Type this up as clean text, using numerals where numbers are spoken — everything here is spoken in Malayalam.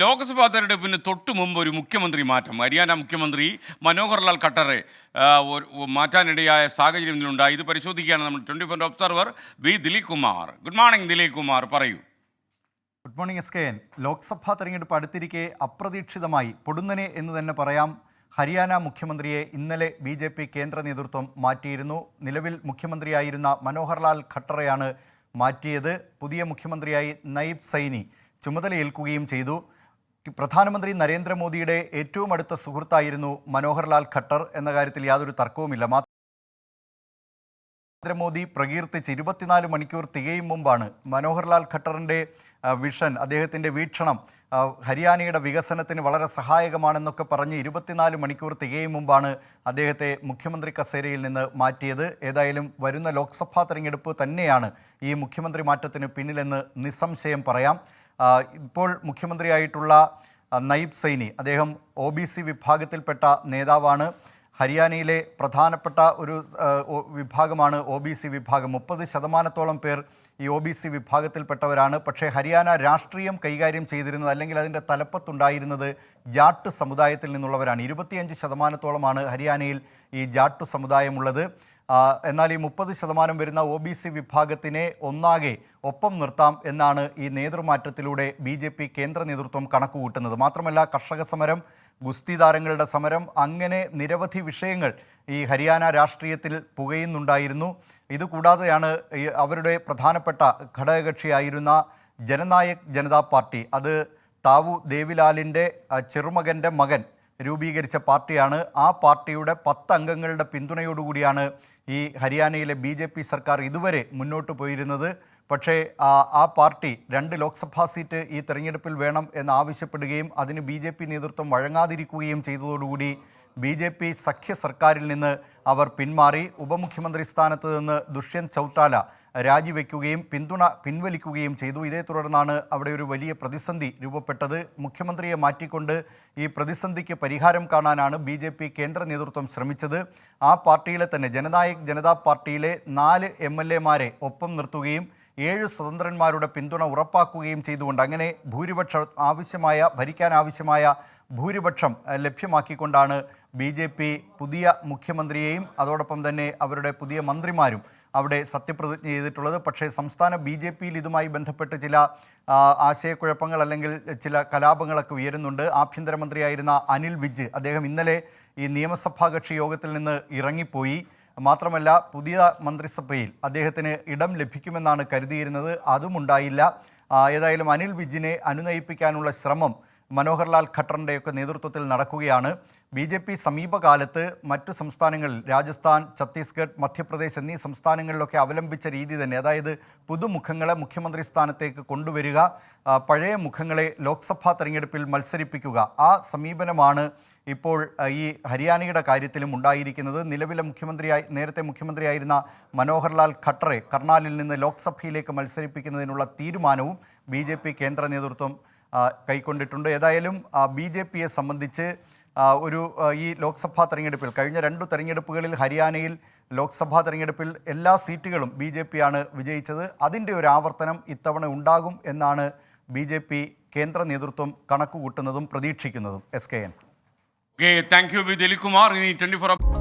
ലോക്സഭാ തെരഞ്ഞെടുപ്പിന് തൊട്ടു മുമ്പ് ഒരു മുഖ്യമന്ത്രി മാറ്റം ഹരിയാന മുഖ്യമന്ത്രി മനോഹർ ലാൽ ഖട്ടറെ മാറ്റാനിടയായ സാഹചര്യം ഇതിലുണ്ടായി. ഇത് പരിശോധിക്കുകയാണ് നമ്മൾ 24 observer Dileep Kumar. Good morning Dileep Kumar, പറയൂ. Good morning SKN. ലോക്സഭാ തെരഞ്ഞെടുപ്പ് അടുത്തിരിക്കെ അപ്രതീക്ഷിതമായി പൊടുന്നനെ എന്ന് തന്നെ പറയാം, ഹരിയാന മുഖ്യമന്ത്രിയെ ഇന്നലെ BJP കേന്ദ്ര നേതൃത്വം മാറ്റിയിരുന്നു. നിലവിൽ മുഖ്യമന്ത്രിയായിരുന്ന മനോഹർ ലാൽ ഖട്ടറെയാണ് മാറ്റിയത്. പുതിയ മുഖ്യമന്ത്രിയായി നയീബ് സൈനി ചുമതലയേൽക്കുകയും ചെയ്തു. പ്രധാനമന്ത്രി നരേന്ദ്രമോദിയുടെ ഏറ്റവും അടുത്ത സുഹൃത്തായിരുന്നു മനോഹർ ലാൽ ഖട്ടർ എന്ന കാര്യത്തിൽ യാതൊരു തർക്കവുമില്ല. നരേന്ദ്രമോദി പ്രകീർത്തിച്ച് 24 മണിക്കൂർ തികയും മുമ്പാണ് മനോഹർ ലാൽ ഖട്ടറിൻ്റെ വിഷൻ, അദ്ദേഹത്തിൻ്റെ വീക്ഷണം ഹരിയാനയുടെ വികസനത്തിന് വളരെ സഹായകമാണെന്നൊക്കെ പറഞ്ഞ് 24 മണിക്കൂർ തികയും മുമ്പാണ് അദ്ദേഹത്തെ മുഖ്യമന്ത്രി കസേരയിൽ നിന്ന് മാറ്റിയത്. ഏതായാലും വരുന്ന ലോക്സഭാ തെരഞ്ഞെടുപ്പ് തന്നെയാണ് ഈ മുഖ്യമന്ത്രി മാറ്റത്തിന് പിന്നിലെന്ന് നിസ്സംശയം പറയാം. ഇപ്പോൾ മുഖ്യമന്ത്രിയായിട്ടുള്ള നയീബ് സൈനി, അദ്ദേഹം OBC വിഭാഗത്തിൽപ്പെട്ട നേതാവാണ്. ഹരിയാനയിലെ പ്രധാനപ്പെട്ട ഒരു വിഭാഗമാണ് OBC വിഭാഗം. 30% പേർ ഈ OBC വിഭാഗത്തിൽപ്പെട്ടവരാണ്. പക്ഷേ ഹരിയാന രാഷ്ട്രീയം കൈകാര്യം ചെയ്തിരുന്നത്, അല്ലെങ്കിൽ അതിൻ്റെ തലപ്പത്തുണ്ടായിരുന്നത് ജാട്ട് സമുദായത്തിൽ നിന്നുള്ളവരാണ്. 25%-ഓളമാണ് ഹരിയാനയിൽ ഈ ജാട്ട് സമുദായമുള്ളത്. എന്നാൽ ഈ 30% വരുന്ന OBC വിഭാഗത്തിനെ ഒന്നാകെ ഒപ്പം നിർത്താം എന്നാണ് ഈ നേതൃമാറ്റത്തിലൂടെ BJP കേന്ദ്ര നേതൃത്വം കണക്കുകൂട്ടുന്നത്. മാത്രമല്ല, കർഷക സമരം, ഗുസ്തി താരങ്ങളുടെ സമരം, അങ്ങനെ നിരവധി വിഷയങ്ങൾ ഈ ഹരിയാന രാഷ്ട്രീയത്തിൽ പുകയുന്നുണ്ടായിരുന്നു. ഇതുകൂടാതെയാണ് അവരുടെ പ്രധാനപ്പെട്ട ഘടകകക്ഷിയായിരുന്ന ജനനായക് ജനതാ പാർട്ടി, അത് താവു ദേവിലാലിൻ്റെ ചെറുമകൻ്റെ മകൻ രൂപീകരിച്ച പാർട്ടിയാണ്. ആ പാർട്ടിയുടെ 10 അംഗങ്ങളുടെ പിന്തുണയോടുകൂടിയാണ് ഈ ഹരിയാനയിലെ BJP സർക്കാർ ഇതുവരെ മുന്നോട്ട് പോയിരുന്നത്. പക്ഷേ ആ പാർട്ടി 2 ലോക്സഭാ സീറ്റ് ഈ തെരഞ്ഞെടുപ്പിൽ വേണം എന്നാവശ്യപ്പെടുകയും അതിന് BJP നേതൃത്വം വഴങ്ങാതിരിക്കുകയും ചെയ്തതോടുകൂടി BJP സഖ്യ സർക്കാരിൽ നിന്ന് അവർ പിന്മാറി. ഉപമുഖ്യമന്ത്രി സ്ഥാനത്ത് നിന്ന് ദുഷ്യന്ത് ചൗട്ടാല രാജിവെക്കുകയും പിന്തുണ പിൻവലിക്കുകയും ചെയ്തു. ഇതേ തുടർന്നാണ് അവിടെ ഒരു വലിയ പ്രതിസന്ധി രൂപപ്പെട്ടത്. മുഖ്യമന്ത്രിയെ മാറ്റിക്കൊണ്ട് ഈ പ്രതിസന്ധിക്ക് പരിഹാരം കാണാനാണ് BJP കേന്ദ്ര നേതൃത്വം ശ്രമിച്ചത്. ആ പാർട്ടിയിലെ തന്നെ ജനനായക് ജനതാ പാർട്ടിയിലെ 4 MLA-മാരെ ഒപ്പം നിർത്തുകയും 7 സ്വതന്ത്രന്മാരുടെ പിന്തുണ ഉറപ്പാക്കുകയും ചെയ്തുകൊണ്ട് അങ്ങനെ ഭരിക്കാൻ ആവശ്യമായ ഭൂരിപക്ഷം ലഭ്യമാക്കിക്കൊണ്ടാണ് BJP പുതിയ മുഖ്യമന്ത്രിയെയും അതോടൊപ്പം തന്നെ അവരുടെ പുതിയ മന്ത്രിമാരും അവിടെ സത്യപ്രതിജ്ഞ ചെയ്തിട്ടുള്ളത്. പക്ഷേ സംസ്ഥാന BJP-യിൽ ഇതുമായി ബന്ധപ്പെട്ട് ചില ആശയക്കുഴപ്പങ്ങൾ അല്ലെങ്കിൽ ചില കലാപങ്ങളൊക്കെ ഉയരുന്നുണ്ട്. ആഭ്യന്തരമന്ത്രിയായിരുന്ന അനിൽ വിജ്, അദ്ദേഹം ഇന്നലെ ഈ നിയമസഭാ കക്ഷി യോഗത്തിൽ നിന്ന് ഇറങ്ങിപ്പോയി. മാത്രമല്ല, പുതിയ മന്ത്രിസഭയിൽ അദ്ദേഹത്തിന് ഇടം ലഭിക്കുമെന്നാണ് കരുതിയിരുന്നത്, അതുമുണ്ടായില്ല. ഏതായാലും അനിൽ വിജിനെ അനുനയിപ്പിക്കാനുള്ള ശ്രമം മനോഹർ ലാൽ ഖട്ടറിൻ്റെയൊക്കെ നേതൃത്വത്തിൽ നടക്കുകയാണ്. BJP സമീപകാലത്ത് മറ്റു സംസ്ഥാനങ്ങളിൽ, രാജസ്ഥാൻ, ഛത്തീസ്ഗഡ്, മധ്യപ്രദേശ് എന്നീ സംസ്ഥാനങ്ങളിലൊക്കെ അവലംബിച്ച രീതി തന്നെ, അതായത് പുതുമുഖങ്ങളെ മുഖ്യമന്ത്രി സ്ഥാനത്തേക്ക് കൊണ്ടുവരിക, പഴയ മുഖങ്ങളെ ലോക്സഭാ തെരഞ്ഞെടുപ്പിൽ മത്സരിപ്പിക്കുക, ആ സമീപനമാണ് ഇപ്പോൾ ഈ ഹരിയാനയുടെ കാര്യത്തിലും ഉണ്ടായിരിക്കുന്നത്. നേരത്തെ മുഖ്യമന്ത്രിയായിരുന്ന മനോഹർ ലാൽ ഖട്ടറെ കർണാലിൽ നിന്ന് ലോക്സഭയിലേക്ക് മത്സരിപ്പിക്കുന്നതിനുള്ള തീരുമാനവും BJP കേന്ദ്ര നേതൃത്വം കൈക്കൊണ്ടിട്ടുണ്ട്. ഏതായാലും BJP-യെ സംബന്ധിച്ച് ഈ ലോക്സഭാ തെരഞ്ഞെടുപ്പിൽ, കഴിഞ്ഞ 2 തെരഞ്ഞെടുപ്പുകളിൽ ഹരിയാനയിൽ ലോക്സഭാ തെരഞ്ഞെടുപ്പിൽ എല്ലാ സീറ്റുകളും BJP-യാണ് വിജയിച്ചത്. അതിൻ്റെ ഒരു ആവർത്തനം ഇത്തവണ ഉണ്ടാകും എന്നാണ് BJP കേന്ദ്ര നേതൃത്വം കണക്കുകൂട്ടുന്നതും പ്രതീക്ഷിക്കുന്നതും. SKN. Thank you Dileep Kumar. ഇനി 24